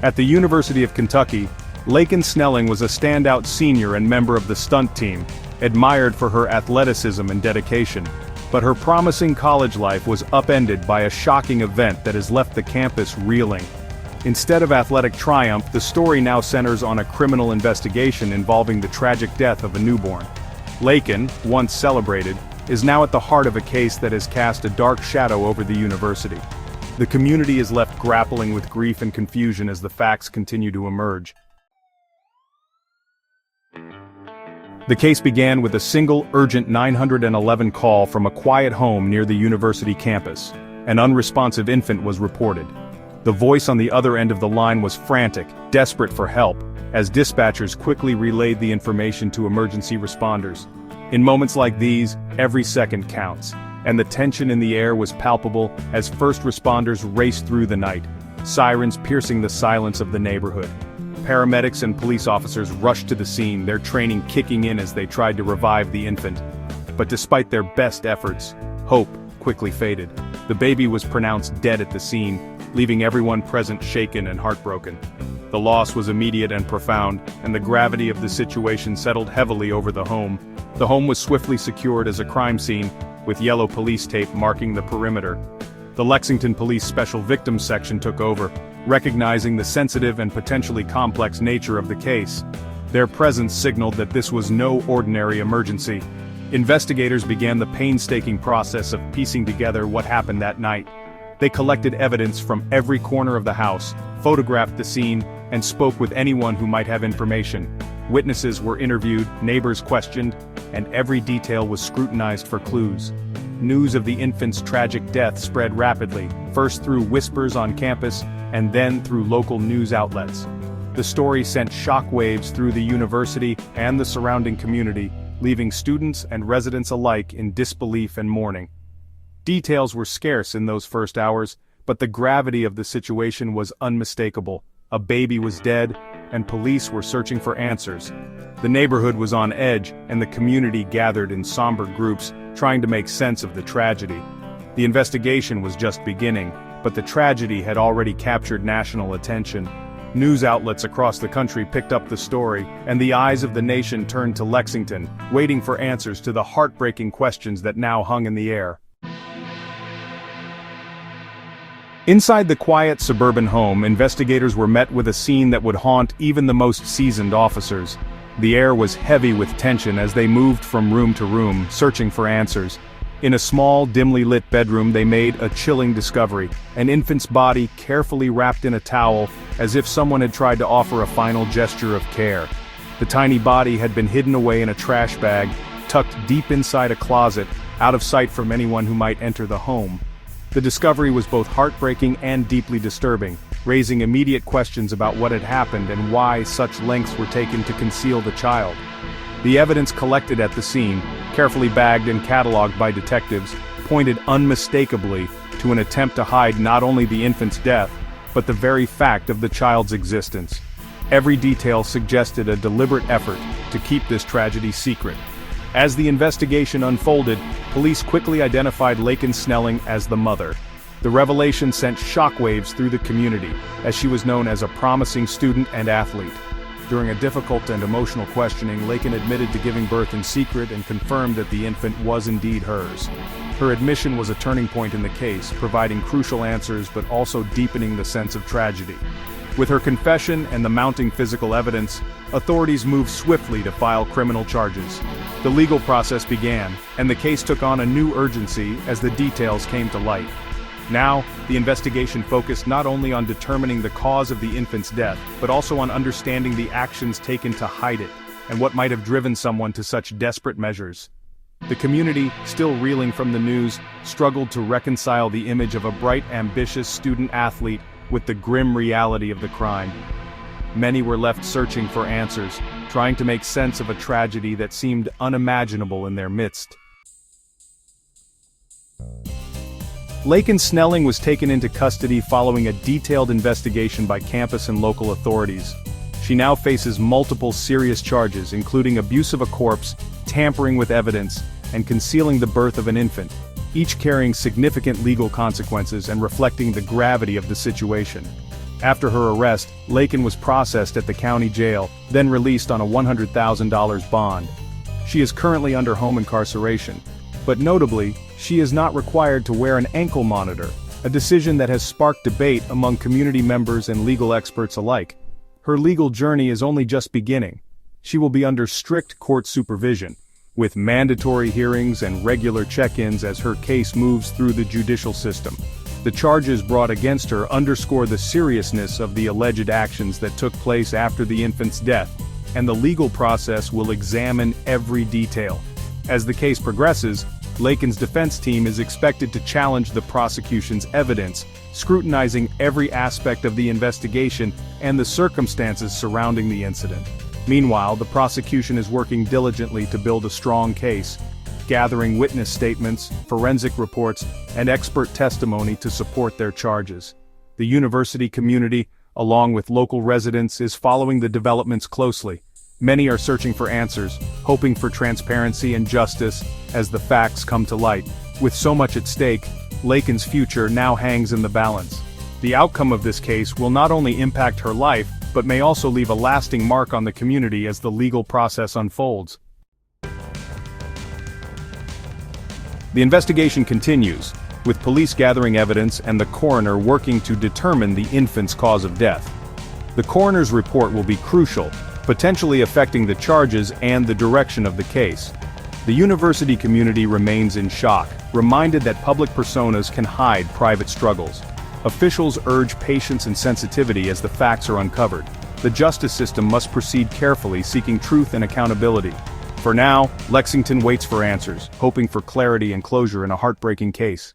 At the University of Kentucky, Laken Snelling was a standout senior and member of the stunt team, admired for her athleticism and dedication. But her promising college life was upended by a shocking event that has left the campus reeling. Instead of athletic triumph, the story now centers on a criminal investigation involving the tragic death of a newborn. Laken, once celebrated, is now at the heart of a case that has cast a dark shadow over the university. The community is left grappling with grief and confusion as the facts continue to emerge. The case began with a single, urgent 911 call from a quiet home near the university campus. An unresponsive infant was reported. The voice on the other end of the line was frantic, desperate for help, as dispatchers quickly relayed the information to emergency responders. In moments like these, every second counts, and the tension in the air was palpable as first responders raced through the night, sirens piercing the silence of the neighborhood. Paramedics and police officers rushed to the scene, their training kicking in as they tried to revive the infant. But despite their best efforts, hope quickly faded. The baby was pronounced dead at the scene, leaving everyone present shaken and heartbroken. The loss was immediate and profound, and the gravity of the situation settled heavily over the home. The home was swiftly secured as a crime scene, with yellow police tape marking the perimeter. The Lexington Police Special Victims Section took over, recognizing the sensitive and potentially complex nature of the case. Their presence signaled that this was no ordinary emergency. Investigators began the painstaking process of piecing together what happened that night. They collected evidence from every corner of the house, photographed the scene, and spoke with anyone who might have information. Witnesses were interviewed, neighbors questioned, and every detail was scrutinized for clues. News of the infant's tragic death spread rapidly, first through whispers on campus, and then through local news outlets. The story sent shockwaves through the university and the surrounding community, leaving students and residents alike in disbelief and mourning. Details were scarce in those first hours, but the gravity of the situation was unmistakable. A baby was dead, and police were searching for answers. The neighborhood was on edge, and the community gathered in somber groups, trying to make sense of the tragedy. The investigation was just beginning, but the tragedy had already captured national attention. News outlets across the country picked up the story, and the eyes of the nation turned to Lexington, waiting for answers to the heartbreaking questions that now hung in the air. Inside the quiet suburban home, investigators were met with a scene that would haunt even the most seasoned officers. The air was heavy with tension as they moved from room to room, searching for answers. In a small, dimly lit bedroom they made a chilling discovery, an infant's body carefully wrapped in a towel, as if someone had tried to offer a final gesture of care. The tiny body had been hidden away in a trash bag, tucked deep inside a closet, out of sight from anyone who might enter the home. The discovery was both heartbreaking and deeply disturbing, raising immediate questions about what had happened and why such lengths were taken to conceal the child. The evidence collected at the scene, carefully bagged and cataloged by detectives, pointed unmistakably to an attempt to hide not only the infant's death, but the very fact of the child's existence. Every detail suggested a deliberate effort to keep this tragedy secret. As the investigation unfolded, police quickly identified Laken Snelling as the mother. The revelation sent shockwaves through the community, as she was known as a promising student and athlete. During a difficult and emotional questioning, Laken admitted to giving birth in secret and confirmed that the infant was indeed hers. Her admission was a turning point in the case, providing crucial answers but also deepening the sense of tragedy. With her confession and the mounting physical evidence, authorities moved swiftly to file criminal charges. The legal process began, and the case took on a new urgency as the details came to light. Now, the investigation focused not only on determining the cause of the infant's death, but also on understanding the actions taken to hide it, and what might have driven someone to such desperate measures. The community, still reeling from the news, struggled to reconcile the image of a bright, ambitious student-athlete with the grim reality of the crime. Many were left searching for answers, trying to make sense of a tragedy that seemed unimaginable in their midst. Laken Snelling was taken into custody following a detailed investigation by campus and local authorities. She now faces multiple serious charges, including abuse of a corpse, tampering with evidence, and concealing the birth of an infant, each carrying significant legal consequences and reflecting the gravity of the situation. After her arrest, Lakin was processed at the county jail, then released on a $100,000 bond. She is currently under home incarceration. But notably, she is not required to wear an ankle monitor, a decision that has sparked debate among community members and legal experts alike. Her legal journey is only just beginning. She will be under strict court supervision, with mandatory hearings and regular check-ins as her case moves through the judicial system. The charges brought against her underscore the seriousness of the alleged actions that took place after the infant's death, and the legal process will examine every detail. As the case progresses, Lakin's defense team is expected to challenge the prosecution's evidence, scrutinizing every aspect of the investigation and the circumstances surrounding the incident. Meanwhile, the prosecution is working diligently to build a strong case, gathering witness statements, forensic reports, and expert testimony to support their charges. The university community, along with local residents, is following the developments closely. Many are searching for answers, hoping for transparency and justice as the facts come to light. With so much at stake, Lakin's future now hangs in the balance. The outcome of this case will not only impact her life, but may also leave a lasting mark on the community as the legal process unfolds. The investigation continues, with police gathering evidence and the coroner working to determine the infant's cause of death. The coroner's report will be crucial, potentially affecting the charges and the direction of the case. The university community remains in shock, reminded that public personas can hide private struggles. Officials urge patience and sensitivity as the facts are uncovered. The justice system must proceed carefully, seeking truth and accountability. For now, Lexington waits for answers, hoping for clarity and closure in a heartbreaking case.